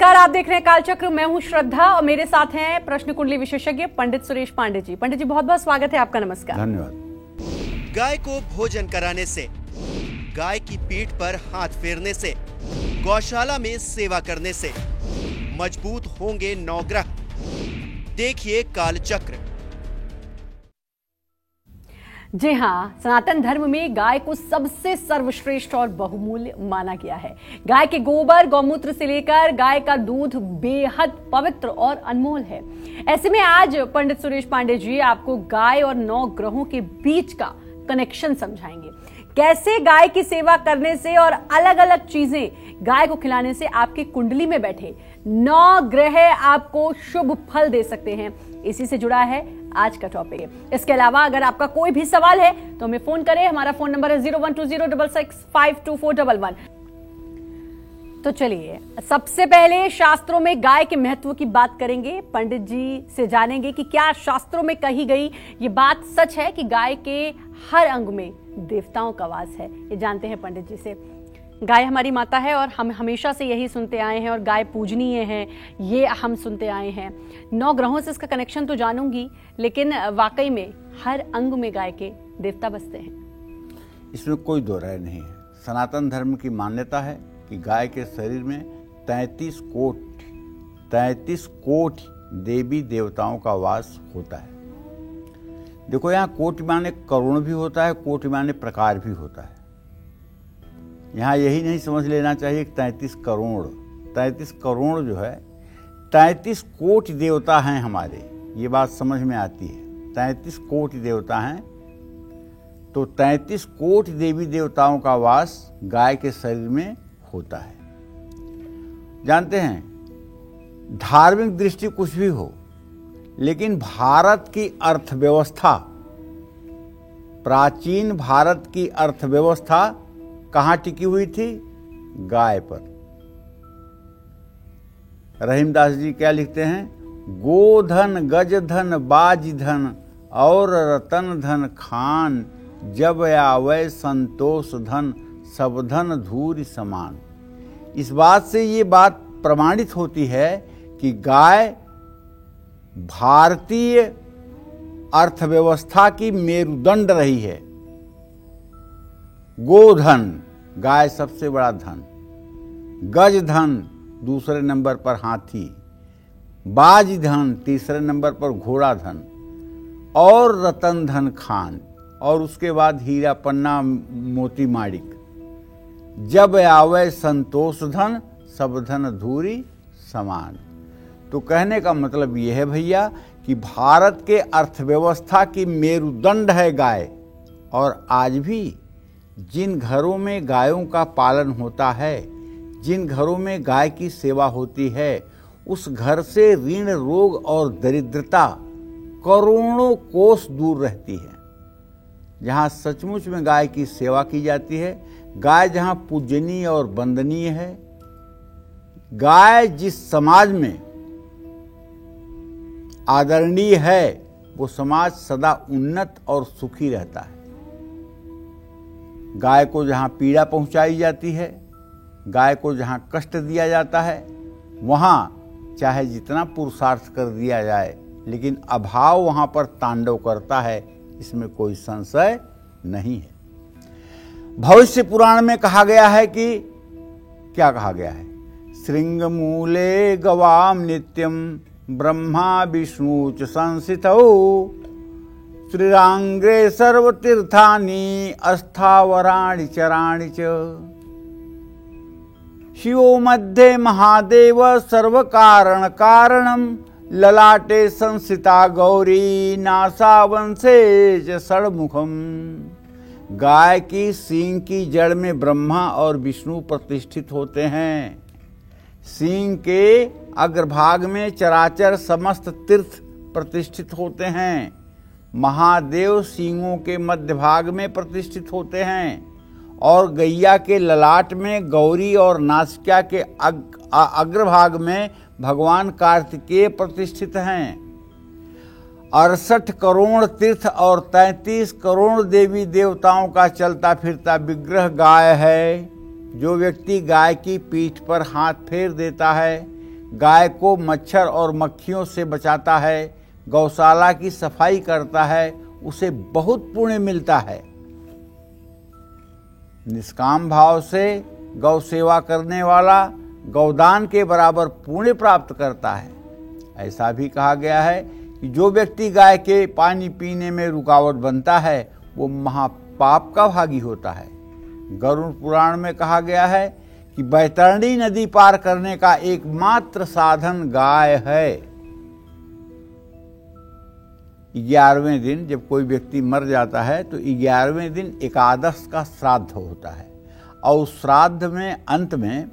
नमस्कार, आप देख रहे हैं कालचक्र। मैं हूं श्रद्धा और मेरे साथ हैं प्रश्न कुंडली विशेषज्ञ पंडित सुरेश पांडे जी। पंडित जी, बहुत बहुत स्वागत है आपका। नमस्कार। धन्यवाद। गाय को भोजन कराने से, गाय की पीठ पर हाथ फेरने से, गौशाला में सेवा करने से मजबूत होंगे 9 ग्रह। देखिए कालचक्र। जी हाँ, सनातन धर्म में गाय को सबसे सर्वश्रेष्ठ और बहुमूल्य माना गया है। गाय के गोबर, गौमूत्र से लेकर गाय का दूध बेहद पवित्र और अनमोल है। ऐसे में आज पंडित सुरेश पांडे जी आपको गाय और 9 ग्रहों के बीच का कनेक्शन समझाएंगे। कैसे गाय की सेवा करने से और अलग अलग चीजें गाय को खिलाने से आपकी कुंडली में बैठे 9 ग्रह आपको शुभ फल दे सकते हैं, इसी से जुड़ा है आज का टॉपिक। इसके अलावा अगर आपका कोई भी सवाल है तो हमें फोन करें। हमारा फोन नंबर है 012066522411। तो चलिए, सबसे पहले शास्त्रों में गाय के महत्व की बात करेंगे। पंडित जी से जानेंगे कि क्या शास्त्रों में कही गई ये बात सच है कि गाय के हर अंग में देवताओं का वास है। ये जानते हैं पंडित जी से। गाय हमारी माता है और हम हमेशा से यही सुनते आए हैं और गाय पूजनीय है, ये हम सुनते आए हैं। 9 ग्रहों से इसका कनेक्शन तो जानूंगी, लेकिन वाकई में हर अंग में गाय के देवता बसते हैं। इसमें कोई दो राय नहीं है। सनातन धर्म की मान्यता है कि गाय के शरीर में 33 कोटि देवी देवताओं का वास होता है। देखो, यहाँ कोटि माने करोड़ भी होता है, कोटि माने प्रकार भी होता है। यहाँ यही नहीं समझ लेना चाहिए कि 33 करोड़। 33 करोड़ जो है, 33 कोटि देवता हैं हमारे, ये बात समझ में आती है। 33 कोटि देवता हैं, तो 33 कोटि देवी देवताओं का वास गाय के शरीर में होता है। जानते हैं, धार्मिक दृष्टि कुछ भी हो, लेकिन भारत की अर्थव्यवस्था, प्राचीन भारत की अर्थव्यवस्था कहाँ टिकी हुई थी? गाय पर। रहीमदास जी क्या लिखते हैं? गोधन, गजधन, बाजधन और रतन धन खान, जब आवे संतोष धन, सब धन धूरि समान। इस बात से ये बात प्रमाणित होती है कि गाय भारतीय अर्थव्यवस्था की मेरुदंड रही है। गोधन, गाय सबसे बड़ा धन। गज धन, दूसरे नंबर पर हाथी। बाज धन, तीसरे नंबर पर घोड़ा धन। और रतन धन खान, और उसके बाद हीरा पन्ना मोती माणिक। जब आवे संतोष धन, सब धन धूरि समान। तो कहने का मतलब यह है भैया कि भारत के अर्थव्यवस्था की मेरुदंड है गाय। और आज भी जिन घरों में गायों का पालन होता है, जिन घरों में गाय की सेवा होती है, उस घर से ऋण, रोग और दरिद्रता करोड़ों कोस दूर रहती है। जहाँ सचमुच में गाय की सेवा की जाती है, गाय जहाँ पूजनीय और वंदनीय है, गाय जिस समाज में आदरणीय है, वो समाज सदा उन्नत और सुखी रहता है। गाय को जहाँ पीड़ा पहुंचाई जाती है, गाय को जहाँ कष्ट दिया जाता है, वहाँ चाहे जितना पुरुषार्थ कर दिया जाए, लेकिन अभाव वहाँ पर तांडव करता है, इसमें कोई संशय नहीं है। भविष्य पुराण में कहा गया है कि क्या कहा गया है? श्रृंगमूले गवाम नित्यम ब्रह्मा विष्णु च संसितौ, श्रीरांग्रे सर्वतीर्थानि अस्थावराणि चराणि च, शिवो मध्ये महादेव सर्वकारण कारणम, ललाटे संसिता गौरी नासावंशे च षड्मुखम। गाय की सींग की जड़ में ब्रह्मा और विष्णु प्रतिष्ठित होते हैं। सींग के अग्रभाग में चराचर समस्त तीर्थ प्रतिष्ठित होते हैं। महादेव सींगों के मध्य भाग में प्रतिष्ठित होते हैं और गैया के ललाट में गौरी और नासिका के अग्रभाग में भगवान कार्तिकेय प्रतिष्ठित हैं। 68 करोड़ तीर्थ और 33 करोड़ देवी देवताओं का चलता फिरता विग्रह गाय है। जो व्यक्ति गाय की पीठ पर हाथ फेर देता है, गाय को मच्छर और मक्खियों से बचाता है, गौशाला की सफाई करता है, उसे बहुत पुण्य मिलता है। निष्काम भाव से गौ सेवा करने वाला गौदान के बराबर पुण्य प्राप्त करता है। ऐसा भी कहा गया है कि जो व्यक्ति गाय के पानी पीने में रुकावट बनता है वो महापाप का भागी होता है। गरुड़ पुराण में कहा गया है कि बैतरणी नदी पार करने का एकमात्र साधन गाय है। 11वें दिन जब कोई व्यक्ति मर जाता है तो 11वें दिन एकादश का श्राद्ध होता है और उस श्राद्ध में अंत में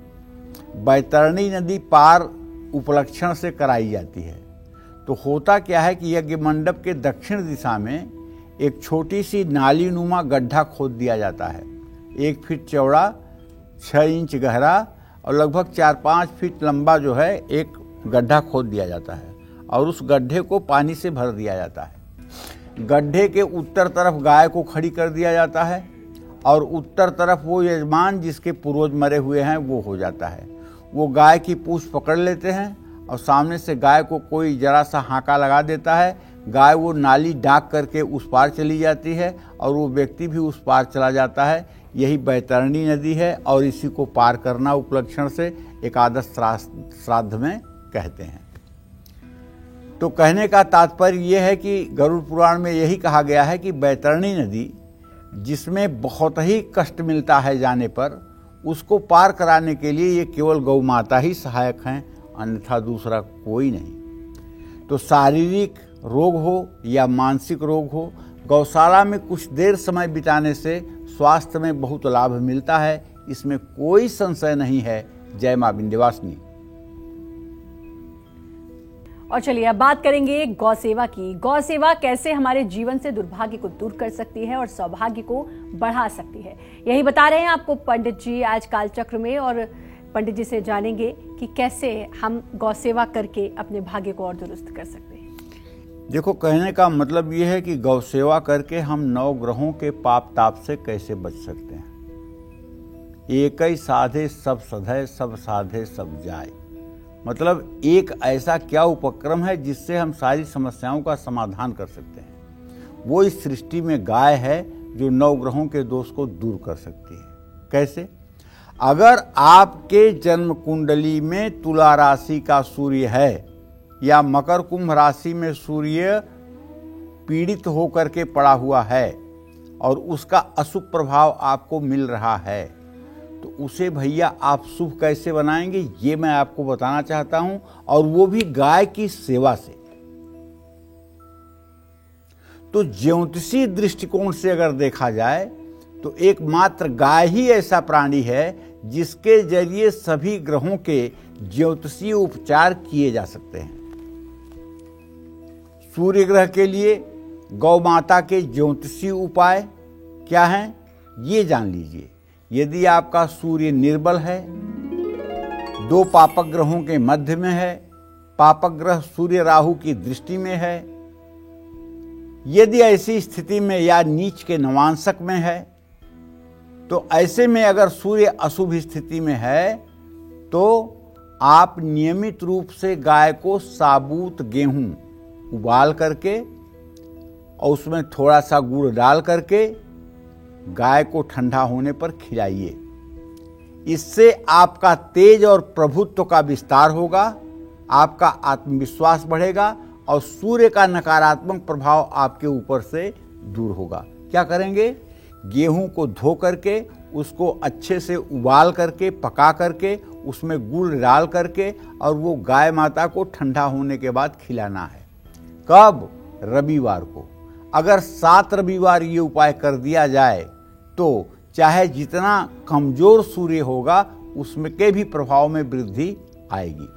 बैतरणी नदी पार उपलक्षण से कराई जाती है। तो होता क्या है कि यज्ञ मंडप के दक्षिण दिशा में एक छोटी सी नाली नुमा गड्ढा खोद दिया जाता है। 1 फीट चौड़ा, 6 इंच गहरा और लगभग 4-5 फीट लंबा जो है एक गड्ढा खोद दिया जाता है और उस गड्ढे को पानी से भर दिया जाता है। गड्ढे के उत्तर तरफ गाय को खड़ी कर दिया जाता है और उत्तर तरफ वो यजमान जिसके पूर्वज मरे हुए हैं वो हो जाता है। वो गाय की पूंछ पकड़ लेते हैं और सामने से गाय को कोई जरा सा हांका लगा देता है। गाय वो नाली डाक करके उस पार चली जाती है और वो व्यक्ति भी उस पार चला जाता है। यही बैतरणी नदी है और इसी को पार करना उपलक्षण से एकादश श्राद्ध में कहते हैं। तो कहने का तात्पर्य यह है कि गरुड़ पुराण में यही कहा गया है कि बैतरणी नदी जिसमें बहुत ही कष्ट मिलता है जाने पर, उसको पार कराने के लिए ये केवल गौ माता ही सहायक हैं, अन्यथा दूसरा कोई नहीं। तो शारीरिक रोग हो या मानसिक रोग हो, गौशाला में कुछ देर समय बिताने से स्वास्थ्य में बहुत लाभ मिलता है, इसमें कोई संशय नहीं है। जय मां विंध्यवासिनी। और चलिए अब बात करेंगे गौ सेवा की। गौ सेवा कैसे हमारे जीवन से दुर्भाग्य को दूर कर सकती है और सौभाग्य को बढ़ा सकती है, यही बता रहे हैं आपको पंडित जी आज कालचक्र में। और पंडित जी से जानेंगे कि कैसे हम गौ सेवा करके अपने भाग्य को और दुरुस्त कर सकते हैं। देखो, कहने का मतलब यह है कि गौ सेवा करके हम 9 ग्रहों के पाप ताप से कैसे बच सकते हैं। एक ही साधे सब सधे, सब साधे सब जाए। मतलब एक ऐसा क्या उपक्रम है जिससे हम सारी समस्याओं का समाधान कर सकते हैं। वो इस सृष्टि में गाय है जो 9 ग्रहों के दोष को दूर कर सकती है। कैसे? अगर आपके जन्म कुंडली में तुला राशि का सूर्य है या मकर कुंभ राशि में सूर्य पीड़ित होकर के पड़ा हुआ है और उसका अशुभ प्रभाव आपको मिल रहा है, तो उसे भैया आप शुभ कैसे बनाएंगे ये मैं आपको बताना चाहता हूं, और वो भी गाय की सेवा से। तो ज्योतिषीय दृष्टिकोण से अगर देखा जाए तो एकमात्र गाय ही ऐसा प्राणी है जिसके जरिए सभी ग्रहों के ज्योतिषीय उपचार किए जा सकते हैं। सूर्य ग्रह के लिए गौ माता के ज्योतिषीय उपाय क्या हैं ये जान लीजिए। यदि आपका सूर्य निर्बल है, 2 पापक ग्रहों के मध्य में है, पापक ग्रह सूर्य राहु की दृष्टि में है, यदि ऐसी स्थिति में या नीच के नवांशक में है, तो ऐसे में अगर सूर्य अशुभ स्थिति में है तो आप नियमित रूप से गाय को साबुत गेहूं उबाल करके और उसमें थोड़ा सा गुड़ डाल करके गाय को ठंडा होने पर खिलाइए। इससे आपका तेज और प्रभुत्व का विस्तार होगा, आपका आत्मविश्वास बढ़ेगा और सूर्य का नकारात्मक प्रभाव आपके ऊपर से दूर होगा। क्या करेंगे? गेहूं को धो करके उसको अच्छे से उबाल करके पका करके उसमें गुड़ डाल करके और वो गाय माता को ठंडा होने के बाद खिलाना है। कब? रविवार को। अगर 7 रविवार ये उपाय कर दिया जाए तो चाहे जितना कमजोर सूर्य होगा उसमें के भी प्रभाव में वृद्धि आएगी।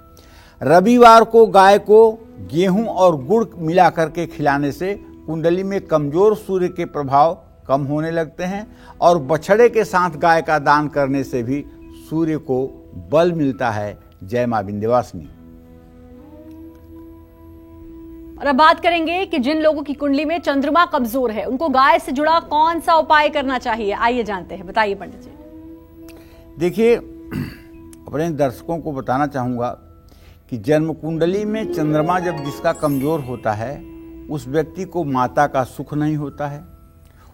रविवार को गाय को गेहूं और गुड़ मिला करके खिलाने से कुंडली में कमजोर सूर्य के प्रभाव कम होने लगते हैं और बछड़े के साथ गाय का दान करने से भी सूर्य को बल मिलता है। जय मां विंध्यवासिनी। और अब बात करेंगे कि जिन लोगों की कुंडली में चंद्रमा कमजोर है उनको गाय से जुड़ा कौन सा उपाय करना चाहिए, आइए जानते हैं। बताइए पंडित जी। देखिए, अपने दर्शकों को बताना चाहूंगा कि जन्म कुंडली में चंद्रमा जब जिसका कमजोर होता है, उस व्यक्ति को माता का सुख नहीं होता है,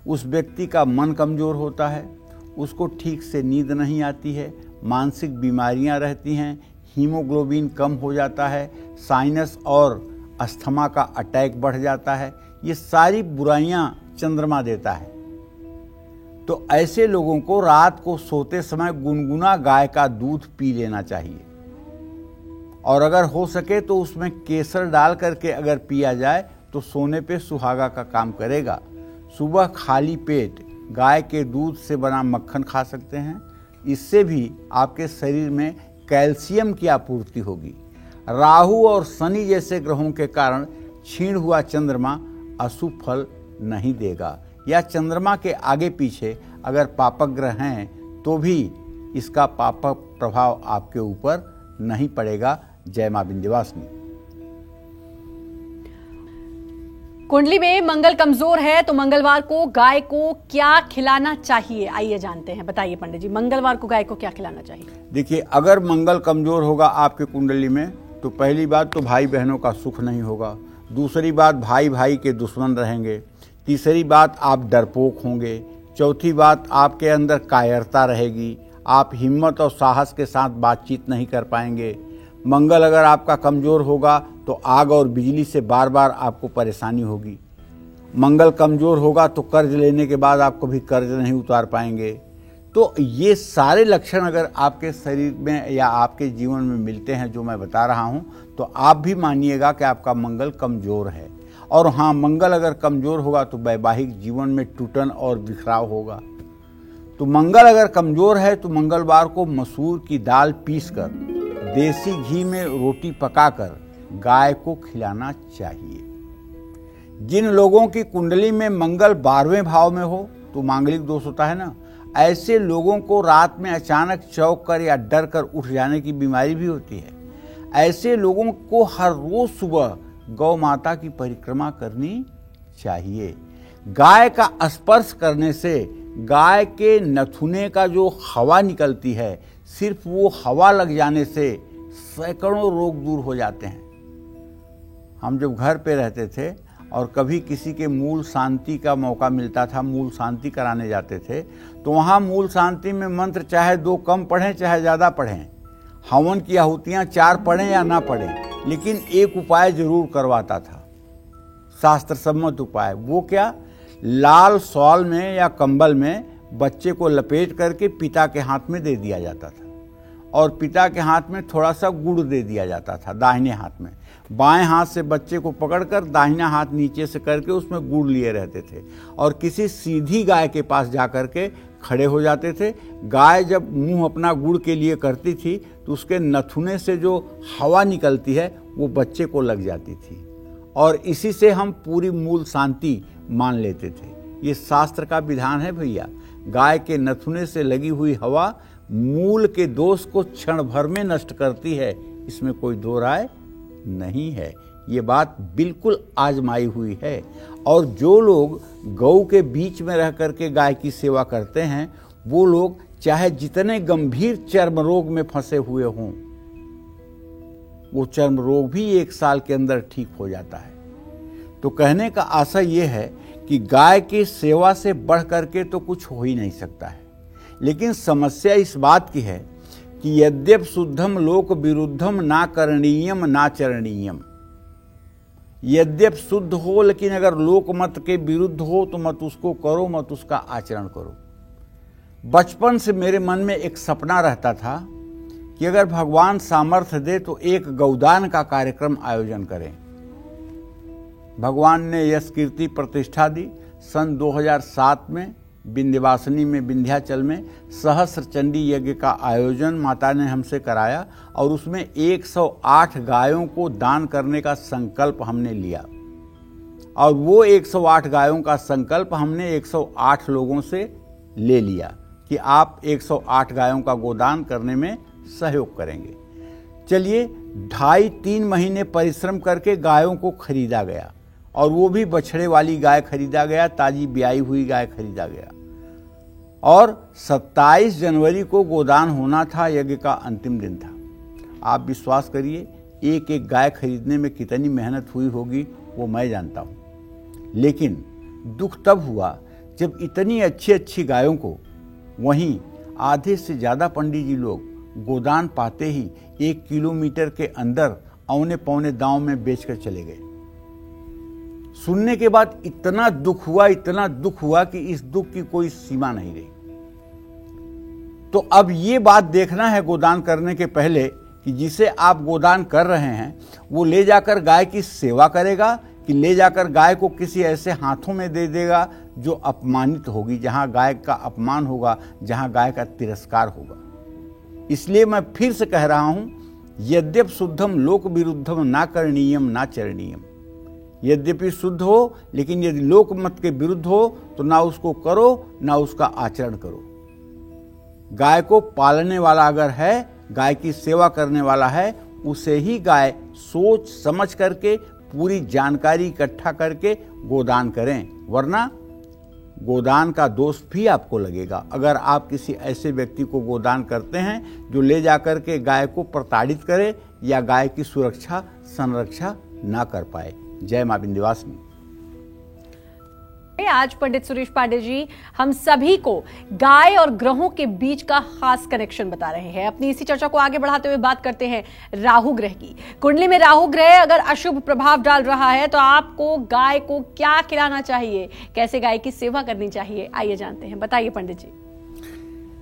उस व्यक्ति का मन कमजोर होता है, उसको ठीक से नींद नहीं आती है, मानसिक बीमारियां रहती हैं, हीमोग्लोबिन कम हो जाता है, साइनस और अस्थमा का अटैक बढ़ जाता है। ये सारी बुराइयां चंद्रमा देता है। तो ऐसे लोगों को रात को सोते समय गुनगुना गाय का दूध पी लेना चाहिए, और अगर हो सके तो उसमें केसर डाल करके अगर पिया जाए तो सोने पे सुहागा का काम करेगा। सुबह खाली पेट गाय के दूध से बना मक्खन खा सकते हैं, इससे भी आपके शरीर में कैल्शियम की आपूर्ति होगी। राहु और शनि जैसे ग्रहों के कारण क्षीण हुआ चंद्रमा अशुभ फल नहीं देगा, या चंद्रमा के आगे पीछे अगर पापक ग्रह हैं तो भी इसका पापक प्रभाव आपके ऊपर नहीं पड़ेगा। जय मां विंध्यवासिनी। कुंडली में मंगल कमजोर है तो मंगलवार को गाय को क्या खिलाना चाहिए, आइए जानते हैं। बताइए पंडित जी, मंगलवार को गाय को क्या खिलाना चाहिए? देखिए, अगर मंगल कमजोर होगा आपके कुंडली में तो पहली बात तो भाई बहनों का सुख नहीं होगा, दूसरी बात भाई भाई के दुश्मन रहेंगे, तीसरी बात आप डरपोक होंगे, चौथी बात आपके अंदर कायरता रहेगी, आप हिम्मत और साहस के साथ बातचीत नहीं कर पाएंगे। मंगल अगर आपका कमजोर होगा तो आग और बिजली से बार बार आपको परेशानी होगी। मंगल कमजोर होगा तो कर्ज लेने के बाद आप कभी कर्ज नहीं उतार पाएंगे। तो ये सारे लक्षण अगर आपके शरीर में या आपके जीवन में मिलते हैं जो मैं बता रहा हूं, तो आप भी मानिएगा कि आपका मंगल कमजोर है। और हाँ, मंगल अगर कमजोर होगा तो वैवाहिक जीवन में टूटन और बिखराव होगा। तो मंगल अगर कमजोर है तो मंगलवार को मसूर की दाल पीसकर देसी घी में रोटी पकाकर गाय को खिलाना चाहिए। जिन लोगों की कुंडली में मंगल 12वें भाव में हो तो मांगलिक दोष होता है ना, ऐसे लोगों को रात में अचानक चौंक कर या डर कर उठ जाने की बीमारी भी होती है। ऐसे लोगों को हर रोज सुबह गौ माता की परिक्रमा करनी चाहिए। गाय का स्पर्श करने से गाय के नथुने का जो हवा निकलती है, सिर्फ वो हवा लग जाने से सैकड़ों रोग दूर हो जाते हैं। हम जब घर पे रहते थे और कभी किसी के मूल शांति का मौका मिलता था, मूल शांति कराने जाते थे, तो वहाँ मूल शांति में मंत्र चाहे 2 कम पढ़ें चाहे ज़्यादा पढ़ें, हवन की आहुतियाँ 4 पढ़ें या ना पढ़ें, लेकिन एक उपाय जरूर करवाता था, शास्त्र सम्मत उपाय। वो क्या? लाल शॉल में या कंबल में बच्चे को लपेट करके पिता के हाथ में दे दिया जाता था, और पिता के हाथ में थोड़ा सा गुड़ दे दिया जाता था दाहिने हाथ में। बाएं हाथ से बच्चे को पकड़कर दाहिना हाथ नीचे से करके उसमें गुड़ लिए रहते थे, और किसी सीधी गाय के पास जा करके खड़े हो जाते थे। गाय जब मुंह अपना गुड़ के लिए करती थी तो उसके नथुने से जो हवा निकलती है वो बच्चे को लग जाती थी, और इसी से हम पूरी मूल शांति मान लेते थे। ये शास्त्र का विधान है भैया। गाय के नथुने से लगी हुई हवा मूल के दोष को क्षण भर में नष्ट करती है, इसमें कोई दो राय नहीं है। ये बात बिल्कुल आजमाई हुई है। और जो लोग गौ के बीच में रह करके गाय की सेवा करते हैं, वो लोग चाहे जितने गंभीर चर्म रोग में फंसे हुए हों, वो चर्म रोग भी 1 साल के अंदर ठीक हो जाता है। तो कहने का आशय ये है कि गाय की सेवा से बढ़ करके तो कुछ हो ही नहीं सकता है। लेकिन समस्या इस बात की है कि यद्यप शुद्धम लोक विरुद्धम ना करणीयम ना चरणीयम, यद्यप शुद्ध हो लेकिन अगर लोक मत के विरुद्ध हो तो मत उसको करो, मत उसका आचरण करो। बचपन से मेरे मन में एक सपना रहता था कि अगर भगवान सामर्थ्य दे तो एक गौदान का कार्यक्रम आयोजन करें। भगवान ने यश कीर्ति प्रतिष्ठा दी। सन 2007 में विंध्यवासिनी में, विंध्याचल में सहस्र चंडी यज्ञ का आयोजन माता ने हमसे कराया, और उसमें 108 गायों को दान करने का संकल्प हमने लिया। और वो 108 गायों का संकल्प हमने 108 लोगों से ले लिया कि आप 108 गायों का गोदान करने में सहयोग करेंगे। चलिए, 2.5-3 महीने परिश्रम करके गायों को खरीदा गया, और वो भी बछड़े वाली गाय खरीदा गया, ताजी ब्याई हुई गाय खरीदा गया। और 27 जनवरी को गोदान होना था, यज्ञ का अंतिम दिन था। आप विश्वास करिए एक एक गाय खरीदने में कितनी मेहनत हुई होगी वो मैं जानता हूँ। लेकिन दुख तब हुआ जब इतनी अच्छी अच्छी गायों को वहीं आधे से ज़्यादा पंडित जी लोग गोदान पाते ही 1 किलोमीटर के अंदर औने पौने दांव में बेचकर चले गए। सुनने के बाद इतना दुख हुआ कि इस दुख की कोई सीमा नहीं रही। तो अब ये बात देखना है गोदान करने के पहले कि जिसे आप गोदान कर रहे हैं वो ले जाकर गाय की सेवा करेगा कि ले जाकर गाय को किसी ऐसे हाथों में दे देगा जो अपमानित होगी, जहां गाय का अपमान होगा, जहां गाय का तिरस्कार होगा। इसलिए मैं फिर से कह रहा हूं, यद्यप शुद्धम लोक विरुद्धम ना करणीयम ना चरणीयम। यद्यपि शुद्ध हो लेकिन यदि लोक मत के विरुद्ध हो तो ना उसको करो ना उसका आचरण करो। गाय को पालने वाला अगर है, गाय की सेवा करने वाला है, उसे ही गाय सोच समझ करके पूरी जानकारी इकट्ठा करके गोदान करें, वरना गोदान का दोष भी आपको लगेगा अगर आप किसी ऐसे व्यक्ति को गोदान करते हैं जो ले जाकर के गाय को प्रताड़ित करे या गाय की सुरक्षा संरक्षा ना कर पाए। जय मां विंध्यवासिनी। आज पंडित सुरेश पांडे जी हम सभी को गाय और ग्रहों के बीच का खास कनेक्शन बता रहे हैं। अपनी इसी चर्चा को आगे बढ़ाते हुए बात करते हैं राहु ग्रह की। कुंडली में राहु ग्रह अगर अशुभ प्रभाव डाल रहा है तो आपको गाय को क्या खिलाना चाहिए, कैसे गाय की सेवा करनी चाहिए, आइए जानते हैं। बताइए पंडित जी।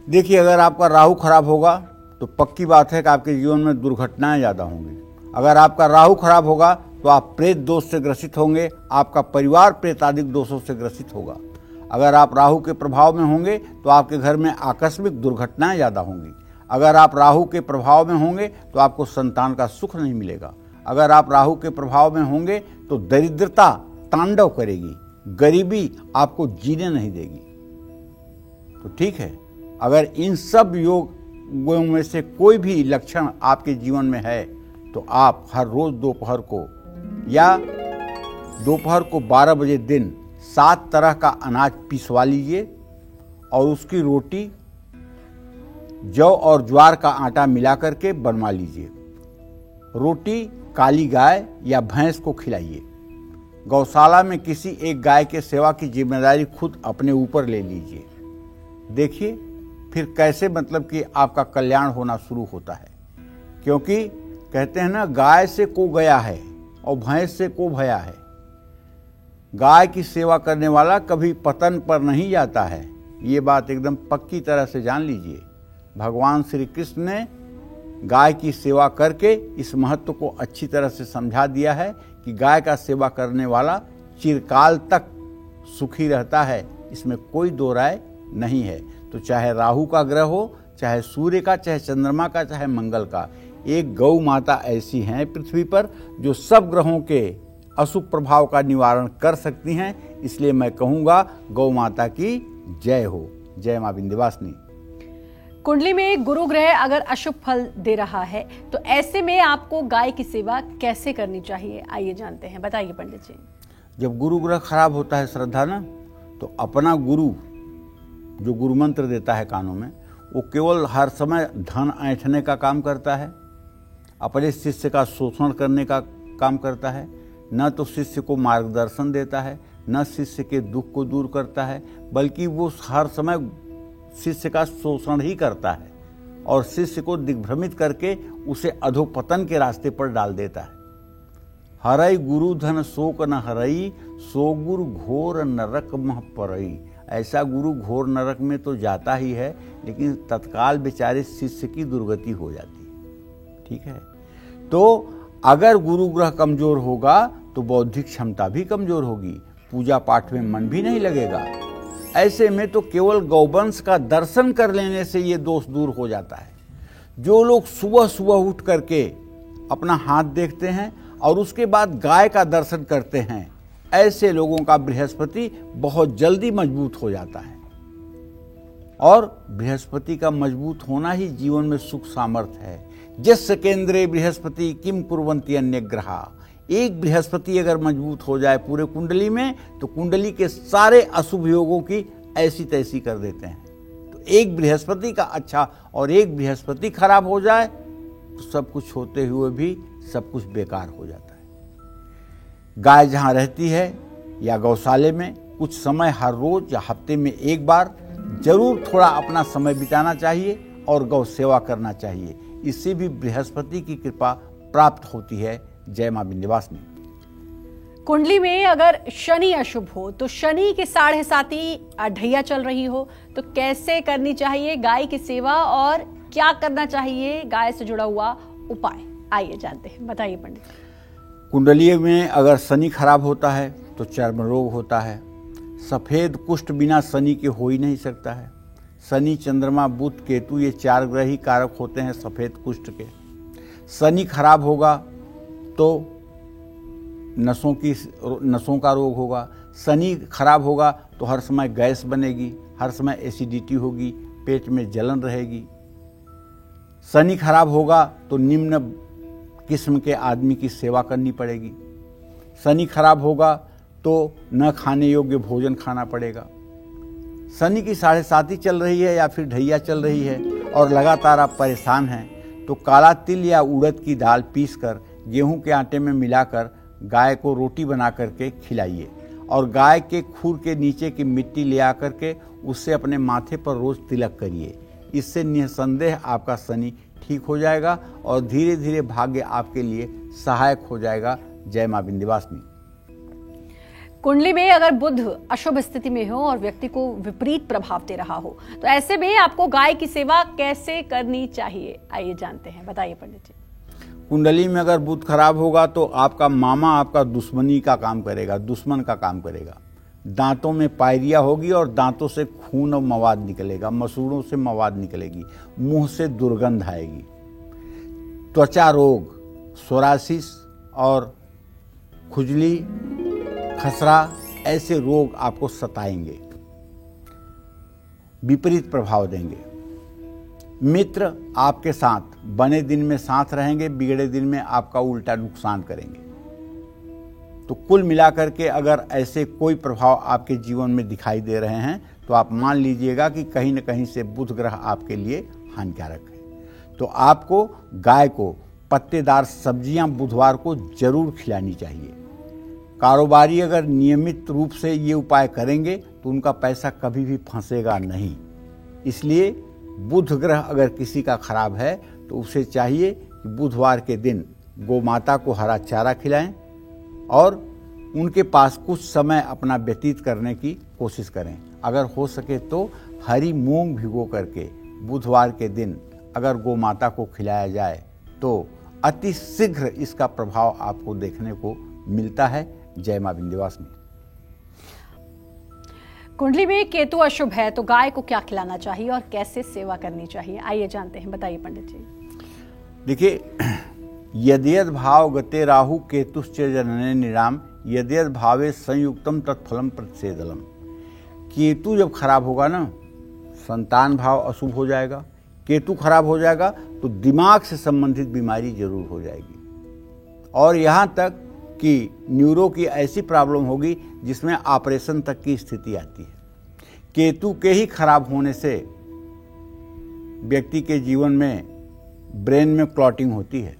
देखिए, अगर आपका राहु खराब होगा तो पक्की बात है कि आपके जीवन में दुर्घटनाएं ज्यादा होंगी। अगर आपका राहु खराब होगा तो आप प्रेत दोष से ग्रसित होंगे, आपका परिवार प्रेतादिक दोषों से ग्रसित होगा। अगर आप राहु के प्रभाव में होंगे तो आपके घर में आकस्मिक दुर्घटनाएं ज़्यादा होंगी। अगर आप राहु के प्रभाव में होंगे तो आपको संतान का सुख नहीं मिलेगा। अगर आप राहु के प्रभाव में होंगे तो दरिद्रता तांडव करेगी, गरीबी आपको जीने नहीं देगी। तो ठीक है, अगर इन सब योगों में से कोई भी लक्षण आपके जीवन में है तो आप हर रोज दोपहर को या दोपहर को 12 बजे दिन 7 तरह का अनाज पिसवा लीजिए और उसकी रोटी जौ और ज्वार का आटा मिला करके बनवा लीजिए। रोटी काली गाय या भैंस को खिलाइए। गौशाला में किसी एक गाय के सेवा की जिम्मेदारी खुद अपने ऊपर ले लीजिए। देखिए फिर कैसे मतलब कि आपका कल्याण होना शुरू होता है। क्योंकि कहते हैं ना, गाय से को गया है और भैंस से को भया है। गाय की सेवा करने वाला कभी पतन पर नहीं जाता है, ये बात एकदम पक्की तरह से जान लीजिए। भगवान श्री कृष्ण ने गाय की सेवा करके इस महत्व को अच्छी तरह से समझा दिया है कि गाय का सेवा करने वाला चिरकाल तक सुखी रहता है, इसमें कोई दो राय नहीं है। तो चाहे राहु का ग्रह हो, चाहे सूर्य का, चाहे चंद्रमा का, चाहे मंगल का, एक गौ माता ऐसी हैं पृथ्वी पर जो सब ग्रहों के अशुभ प्रभाव का निवारण कर सकती हैं। इसलिए मैं कहूंगा गौ माता की जय हो। जय मां विंध्यवासिनी। कुंडली में गुरु ग्रह अगर अशुभ फल दे रहा है तो ऐसे में आपको गाय की सेवा कैसे करनी चाहिए, आइए जानते हैं। बताइए पंडित जी। जब गुरु ग्रह खराब होता है श्रद्धा ना, तो अपना गुरु जो गुरु मंत्र देता है कानों में, वो केवल हर समय धन ऐंठने का काम करता है, अपने शिष्य का शोषण करने का काम करता है, न तो शिष्य को मार्गदर्शन देता है, न शिष्य के दुख को दूर करता है, बल्कि वो हर समय शिष्य का शोषण ही करता है और शिष्य को दिग्भ्रमित करके उसे अधोपतन के रास्ते पर डाल देता है। हरई गुरु धन शोक न हरई, सो गुरु घोर नरक मह परई। ऐसा गुरु घोर नरक में तो जाता ही है, लेकिन तत्काल बेचारे शिष्य की दुर्गति हो जाती है। ठीक है, तो अगर गुरु ग्रह कमजोर होगा तो बौद्धिक क्षमता भी कमजोर होगी, पूजा पाठ में मन भी नहीं लगेगा। ऐसे में तो केवल गौवंश का दर्शन कर लेने से ये दोष दूर हो जाता है। जो लोग सुबह सुबह उठ करके अपना हाथ देखते हैं और उसके बाद गाय का दर्शन करते हैं, ऐसे लोगों का बृहस्पति बहुत जल्दी मजबूत हो जाता है। और बृहस्पति का मजबूत होना ही जीवन में सुख सामर्थ्य है। जस्य केंद्रे बृहस्पति किम कुर्वन्ति अन्य ग्रहा। एक बृहस्पति अगर मजबूत हो जाए पूरे कुंडली में तो कुंडली के सारे अशुभ योगों की ऐसी तैसी कर देते हैं। तो एक बृहस्पति का अच्छा और एक बृहस्पति खराब हो जाए तो सब कुछ होते हुए भी सब कुछ बेकार हो जाता है। गाय जहाँ रहती है या गौशाले में कुछ समय हर रोज या हफ्ते में एक बार जरूर थोड़ा अपना समय बिताना चाहिए और गौ सेवा करना चाहिए। इससे भी बृहस्पति की कृपा प्राप्त होती है। जय मां विंध्यवासिनी। कुंडली में अगर शनि अशुभ हो तो शनि के 7.5 ढैया चल रही हो तो कैसे करनी चाहिए गाय की सेवा और क्या करना चाहिए गाय से जुड़ा हुआ उपाय, आइए जानते हैं, बताइए पंडित। कुंडली में अगर शनि खराब होता है तो चर्म रोग होता है। सफेद कुष्ठ बिना शनि के हो ही नहीं सकता है। शनि, चंद्रमा, बुध, केतु ये 4 ग्रह ही कारक होते हैं सफेद कुष्ठ के। शनि खराब होगा तो नसों का रोग होगा। शनि खराब होगा तो हर समय गैस बनेगी, हर समय एसिडिटी होगी, पेट में जलन रहेगी। शनि खराब होगा तो निम्न किस्म के आदमी की सेवा करनी पड़ेगी। शनि खराब होगा तो न खाने योग्य भोजन खाना पड़ेगा। शनि की 7.5 चल रही है या फिर ढैया चल रही है और लगातार आप परेशान हैं तो काला तिल या उड़द की दाल पीसकर गेहूं के आटे में मिलाकर गाय को रोटी बना करके खिलाइए और गाय के खुर के नीचे की मिट्टी ले आकर के उससे अपने माथे पर रोज तिलक करिए। इससे निसंदेह आपका शनि ठीक हो जाएगा और धीरे धीरे भाग्य आपके लिए सहायक हो जाएगा। जय मां विंध्यवासिनी। कुंडली में अगर बुध अशुभ स्थिति में हो और व्यक्ति को विपरीत प्रभाव दे रहा हो तो ऐसे में आपको गाय की सेवा कैसे करनी चाहिए, आइए जानते हैं, बताइए पंडित जी। कुंडली में अगर बुध खराब होगा तो आपका मामा आपका दुश्मनी का काम करेगा, दुश्मन का काम करेगा। दांतों में पायरिया होगी और दांतों से खून और मवाद निकलेगा, मसूड़ों से मवाद निकलेगी, मुंह से दुर्गंध आएगी। त्वचा रोग, सोरासिस और खुजली, खसरा ऐसे रोग आपको सताएंगे, विपरीत प्रभाव देंगे। मित्र आपके साथ बने दिन में साथ रहेंगे, बिगड़े दिन में आपका उल्टा नुकसान करेंगे। तो कुल मिलाकर के अगर ऐसे कोई प्रभाव आपके जीवन में दिखाई दे रहे हैं तो आप मान लीजिएगा कि कहीं न कहीं से बुध ग्रह आपके लिए हानिकारक है। तो आपको गाय को पत्तेदार सब्जियां बुधवार को जरूर खिलानी चाहिए। कारोबारी अगर नियमित रूप से ये उपाय करेंगे तो उनका पैसा कभी भी फंसेगा नहीं। इसलिए बुध ग्रह अगर किसी का खराब है तो उसे चाहिए कि बुधवार के दिन गौ माता को हरा चारा खिलाएं और उनके पास कुछ समय अपना व्यतीत करने की कोशिश करें। अगर हो सके तो हरी मूंग भिगो करके बुधवार के दिन अगर गौ माता को खिलाया जाए तो अति शीघ्र इसका प्रभाव आपको देखने को मिलता है। जय मां विंध्यवासिनी। कुंडली में केतु अशुभ है तो गाय को क्या खिलाना चाहिए और कैसे सेवा करनी चाहिए, आइए जानते हैं, बताइए पंडित जी। देखिए, यद्यद भाव गते राहु केतुश्च जनने निराम यद्यद भावे संयुक्तम तत्फलम प्रतिषेधलम। केतु जब खराब होगा ना, संतान भाव अशुभ हो जाएगा। केतु खराब हो जाएगा तो दिमाग से संबंधित बीमारी जरूर हो जाएगी और यहाँ तक कि न्यूरो की ऐसी प्रॉब्लम होगी जिसमें ऑपरेशन तक की स्थिति आती है। केतु के ही खराब होने से व्यक्ति के जीवन में ब्रेन में क्लॉटिंग होती है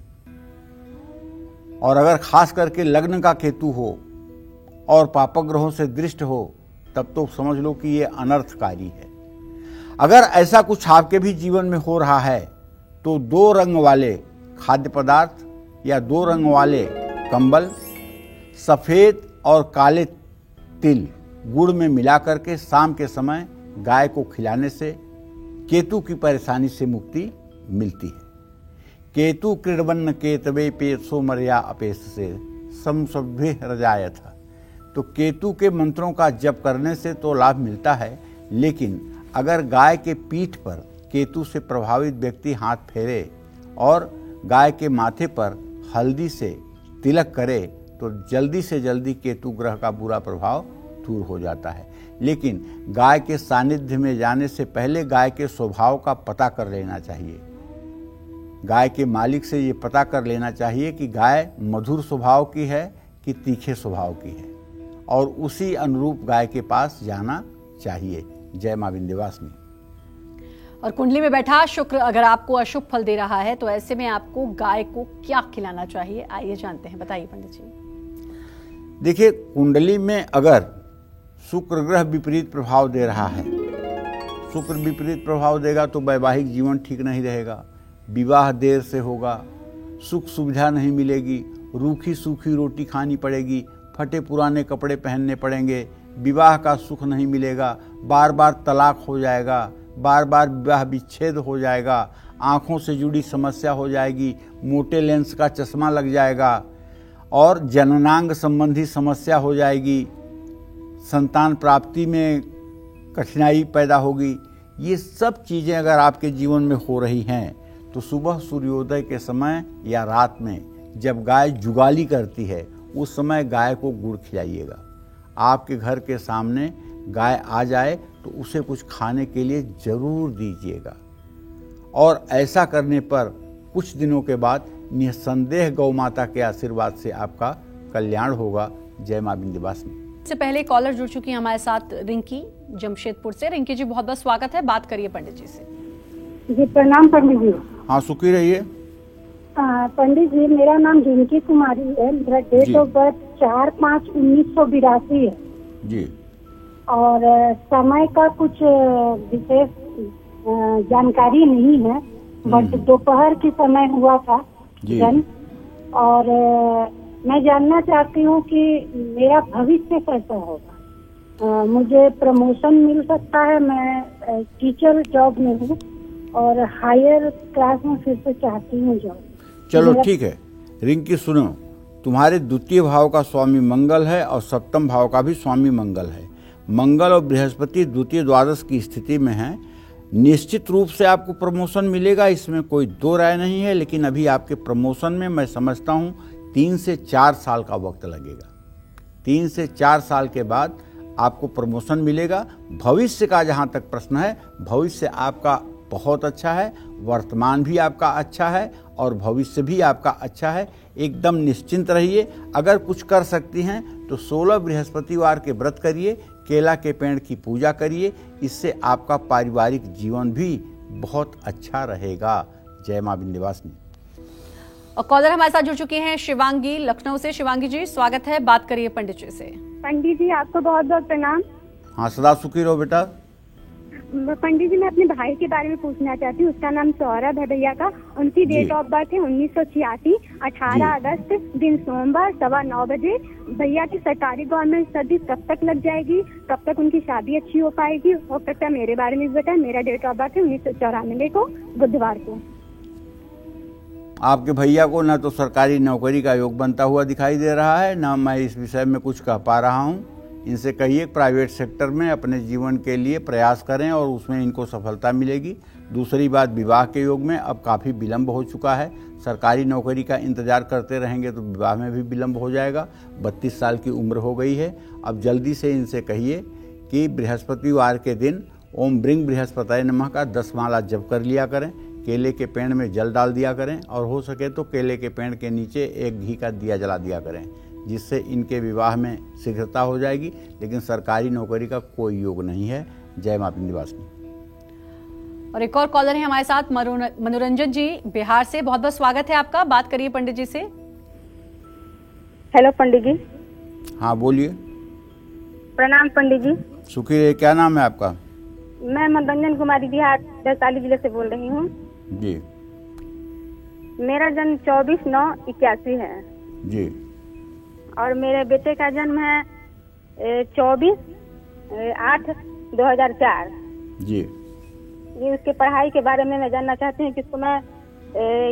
और अगर खास करके लग्न का केतु हो और पापग्रहों से दृष्ट हो तब तो समझ लो कि ये अनर्थकारी है। अगर ऐसा कुछ आपके भी जीवन में हो रहा है तो 2 रंग वाले खाद्य पदार्थ या 2 रंग वाले कंबल, सफेद और काले तिल गुड़ में मिला करके शाम के समय गाय को खिलाने से केतु की परेशानी से मुक्ति मिलती है। केतु क्रीडवन्न केतवे पेशो मर्या अपेश से समसभ्य रजायत। तो केतु के मंत्रों का जप करने से तो लाभ मिलता है, लेकिन अगर गाय के पीठ पर केतु से प्रभावित व्यक्ति हाथ फेरे और गाय के माथे पर हल्दी से तिलक करे तो जल्दी से जल्दी केतु ग्रह का बुरा प्रभाव दूर हो जाता है। लेकिन गाय के सानिध्य में जाने से पहले गाय के स्वभाव का पता कर लेना चाहिए। गाय के मालिक से ये पता कर लेना चाहिए कि गाय मधुर स्वभाव की है कि तीखे स्वभाव की है और उसी अनुरूप गाय के पास जाना चाहिए। जय मां विंध्यवासिनी। और कुंडली में बैठा शुक्र अगर आपको अशुभ फल दे रहा है तो ऐसे में आपको गाय को क्या खिलाना चाहिए, आइए जानते हैं, बताइए पंडित जी। देखिए, कुंडली में अगर शुक्र ग्रह विपरीत प्रभाव दे रहा है, शुक्र विपरीत प्रभाव देगा तो वैवाहिक जीवन ठीक नहीं रहेगा, विवाह देर से होगा, सुख सुविधा नहीं मिलेगी, रूखी सूखी रोटी खानी पड़ेगी, फटे पुराने कपड़े पहनने पड़ेंगे, विवाह का सुख नहीं मिलेगा, बार बार तलाक हो जाएगा, बार बार विवाह विच्छेद हो जाएगा, आँखों से जुड़ी समस्या हो जाएगी, मोटे लेंस का चश्मा लग जाएगा और जननांग संबंधी समस्या हो जाएगी, संतान प्राप्ति में कठिनाई पैदा होगी। ये सब चीज़ें अगर आपके जीवन में हो रही हैं तो सुबह सूर्योदय के समय या रात में जब गाय जुगाली करती है उस समय गाय को गुड़ खिलाइएगा। आपके घर के सामने गाय आ जाए तो उसे कुछ खाने के लिए जरूर दीजिएगा और ऐसा करने पर कुछ दिनों के बाद निसंदेह गौ माता के आशीर्वाद से आपका कल्याण होगा। जय मां विंध्यवासिनी। इससे पहले कॉलर जुड़ चुकी हैं हमारे साथ, रिंकी जमशेदपुर से। रिंकी जी, बहुत बहुत स्वागत है, बात करिए पंडित जी से। जी प्रणाम पंडित जी। हाँ, सुखी रहिए। पंडित जी, मेरा नाम रिंकी कुमारी है, मेरा डेट ऑफ बर्थ 4/5/1982 है जी। और समय का कुछ विशेष जानकारी नहीं है, बट दोपहर के समय हुआ था जन्म। और मैं जानना चाहती हूँ कि मेरा भविष्य कैसा होगा, मुझे प्रमोशन मिल सकता है, मैं टीचर जॉब में हूँ और हायर क्लास में फिर से चाहती हूँ जॉब। चलो ठीक है रिंकी, सुनो, तुम्हारे द्वितीय भाव का स्वामी मंगल है और सप्तम भाव का भी स्वामी मंगल है। मंगल और बृहस्पति द्वितीय द्वादश की स्थिति में है। निश्चित रूप से आपको प्रमोशन मिलेगा, इसमें कोई दो राय नहीं है, लेकिन अभी आपके प्रमोशन में मैं समझता हूँ 3 से 4 साल का वक्त लगेगा। 3 से 4 साल के बाद आपको प्रमोशन मिलेगा। भविष्य का जहाँ तक प्रश्न है, भविष्य आपका बहुत अच्छा है, वर्तमान भी आपका अच्छा है और भविष्य भी आपका अच्छा है। एकदम निश्चिंत रहिए। अगर कुछ कर सकती हैं तो 16 बृहस्पतिवार के व्रत करिए, केला के पेड़ की पूजा करिए, इससे आपका पारिवारिक जीवन भी बहुत अच्छा रहेगा। जय मां विंध्यवासिनी। और कॉलर हमारे साथ जुड़ चुके हैं शिवांगी लखनऊ से। शिवांगी जी, स्वागत है, बात करिए पंडित जी से। पंडित जी, आपको बहुत बहुत प्रणाम। हाँ, सदा सुखी रहो बेटा। पंडित जी, मैं अपने भाई के बारे में पूछना चाहती हूँ। उसका नाम सौरभ है भैया का। उनकी डेट ऑफ बर्थ है 1986, 18 अगस्त, दिन सोमवार, 9:15 बजे। भैया की सरकारी गवर्नमेंट सर्विस कब तक लग जाएगी, कब तक उनकी शादी अच्छी हो पाएगी, हो सकता है मेरे बारे में बताए। मेरा डेट ऑफ बर्थ है 1994 को, बुधवार को। आपके भैया को न तो सरकारी नौकरी का योग बनता हुआ दिखाई दे रहा है, न मैं इस विषय में कुछ कह पा रहा हूँ। इनसे कहिए प्राइवेट सेक्टर में अपने जीवन के लिए प्रयास करें और उसमें इनको सफलता मिलेगी। दूसरी बात, विवाह के योग में अब काफ़ी विलंब हो चुका है। सरकारी नौकरी का इंतजार करते रहेंगे तो विवाह में भी विलंब हो जाएगा। 32 साल की उम्र हो गई है। अब जल्दी से इनसे कहिए कि बृहस्पतिवार के दिन ओम ब्रिंग बृहस्पतये नमः का 10 माला जप कर लिया करें। केले के पेड़ में जल डाल दिया करें और हो सके तो केले के पेड़ के नीचे एक घी का दिया जला दिया करें, जिससे इनके विवाह में शीघ्रता हो जाएगी। लेकिन सरकारी नौकरी का कोई योग नहीं है। जय मां विंध्यवासिनी। और एक और कॉलर है हमारे साथ, मनोरंजन जी बिहार से। बहुत बहुत स्वागत है आपका, बात करिए पंडित जी से। हेलो पंडित जी। हाँ बोलिए। प्रणाम पंडित जी। सुखी रहिए। क्या नाम है आपका? मैं मनोरंजन कुमारी बिहार वैशाली जिले से बोल रही हूँ जी। मेरा जन्म 24/9/81 है जी। और मेरे बेटे का जन्म है 24/8/2004 जी। ये उसके पढ़ाई के बारे में मैं जानना चाहती हूँ कि इसको मैं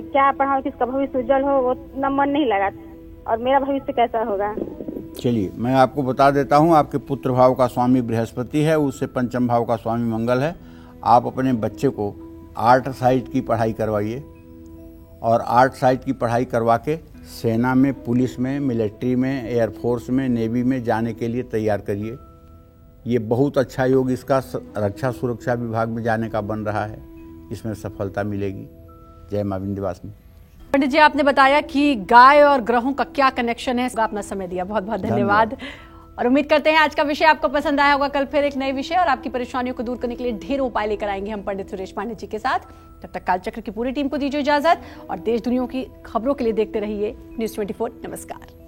क्या पढ़ाऊँ, किसका भविष्य उज्जवल हो, वो इतना मन नहीं लगा और मेरा भविष्य कैसा होगा। चलिए मैं आपको बता देता हूँ। आपके पुत्र भाव का स्वामी बृहस्पति है, उससे पंचम भाव का स्वामी मंगल है। आप अपने बच्चे को आर्ट साइड की पढ़ाई करवाइए और आर्ट साइड की पढ़ाई करवा के सेना में, पुलिस में, मिलिट्री में, एयरफोर्स में, नेवी में जाने के लिए तैयार करिए। ये बहुत अच्छा योग इसका रक्षा सुरक्षा विभाग में जाने का बन रहा है, इसमें सफलता मिलेगी। जय मां विंध्यवासिनी। पंडित जी, आपने बताया कि गाय और ग्रहों का क्या कनेक्शन है। अपना समय दिया, बहुत बहुत धन्यवाद। और उम्मीद करते हैं आज का विषय आपको पसंद आया होगा। कल फिर एक नए विषय और आपकी परेशानियों को दूर करने के लिए ढेरों उपाय लेकर आएंगे हम पंडित सुरेश पांडे जी के साथ। तब तक कालचक्र की पूरी टीम को दीजिए इजाजत और देश दुनिया की खबरों के लिए देखते रहिए News 24। नमस्कार।